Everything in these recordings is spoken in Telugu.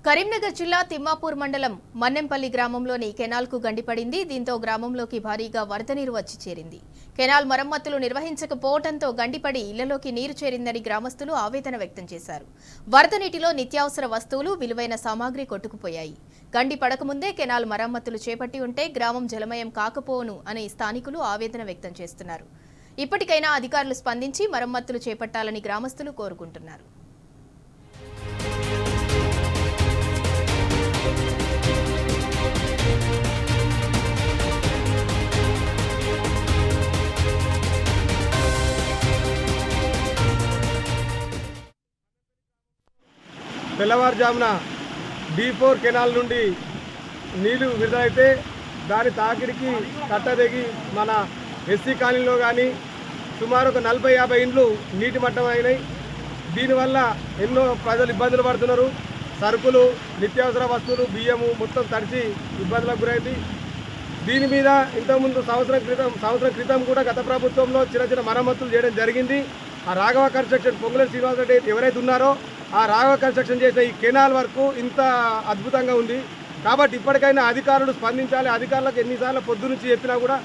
కరీంనగర్ జిల్లా తిమ్మాపూర్ మండలం మన్నెంపల్లి గ్రామంలోని కెనాల్కు గండిపడింది. దీంతో గ్రామంలోకి భారీగా వరద నీరు వచ్చి చేరింది. కెనాల్ మరమ్మతులు నిర్వహించకపోవడంతో గండిపడి ఇళ్లలోకి నీరు చేరిందని గ్రామస్తులు ఆవేదన వ్యక్తం చేశారు. వరద నీటిలో నిత్యావసర వస్తువులు, విలువైన సామాగ్రి కొట్టుకుపోయాయి. గండి పడకముందే కెనాల్ మరమ్మతులు చేపట్టి ఉంటే గ్రామం జలమయం కాకపోవును అని స్థానికులు ఆవేదన వ్యక్తం చేస్తున్నారు. ఇప్పటికైనా అధికారులు స్పందించి మరమ్మతులు చేపట్టాలని గ్రామస్తులు కోరుకుంటున్నారు. తెల్లవారుజామున D4 కెనాల్ నుండి నీళ్లు విడుదలైతే దాని తాకిడికి కట్టదెగి మన ఎస్సీ కాలనీలో కానీ సుమారు ఒక 40-50 ఇండ్లు నీటి మట్టం అయినాయి. దీనివల్ల ఎన్నో ప్రజలు ఇబ్బందులు పడుతున్నారు. సరుకులు, నిత్యావసర వస్తువులు, బియ్యము మొత్తం తడిచి ఇబ్బందులకు గురైంది. దీని మీద ఇంతకుముందు సంవత్సరం క్రితం కూడా గత ప్రభుత్వంలో చిన్న మరమ్మతులు చేయడం జరిగింది. ఆ రాఘవ కన్స్ట్రక్షన్ పొంగులేటి శ్రీనివాసరెడ్డి ఎవరైతే ఉన్నారో ఆ రాఘవ కన్స్ట్రక్షన్ చేసిన ఈ కెనాల్ వరకు ఇంత అద్భుతంగా ఉంది. కాబట్టి ఇప్పటికైనా అధికారులు స్పందించాలి. అధికారులకు ఎన్నిసార్లు పొద్దు నుంచి చెప్పినా కూడా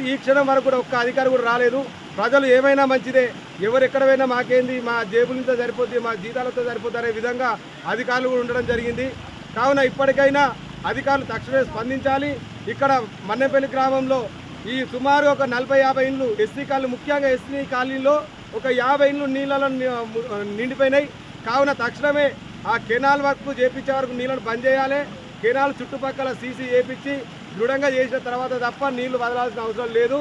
ఈ క్షణం వరకు కూడా ఒక్క అధికారి కూడా రాలేదు. ప్రజలు ఏమైనా మంచిదే, ఎవరు ఎక్కడ పోయినా మాకేంది, మా జేబులతో సరిపోద్ది, మా జీతాలతో సరిపోద్ది అనే విధంగా అధికారులు కూడా ఉండడం జరిగింది. కావున ఇప్పటికైనా అధికారులు తక్షణమే స్పందించాలి. ఇక్కడ మన్నెపల్లి గ్రామంలో ఈ సుమారు ఒక 40-50 ఇండ్లు ఎస్సీ కాలనీ, ముఖ్యంగా ఎస్సీ కాలనీలో ఒక 50 ఇండ్లు నీళ్ళలో నిండిపోయినాయి. కావున తక్షణమే ఆ కెనాల్ వర్క్ చేపించే వరకు నీళ్ళను బంద్ చేయాలి. కెనాల్ చుట్టుపక్కల సీసీ చేపించి దృఢంగా చేసిన తర్వాత తప్ప నీళ్లు వదలాల్సిన అవసరం లేదు.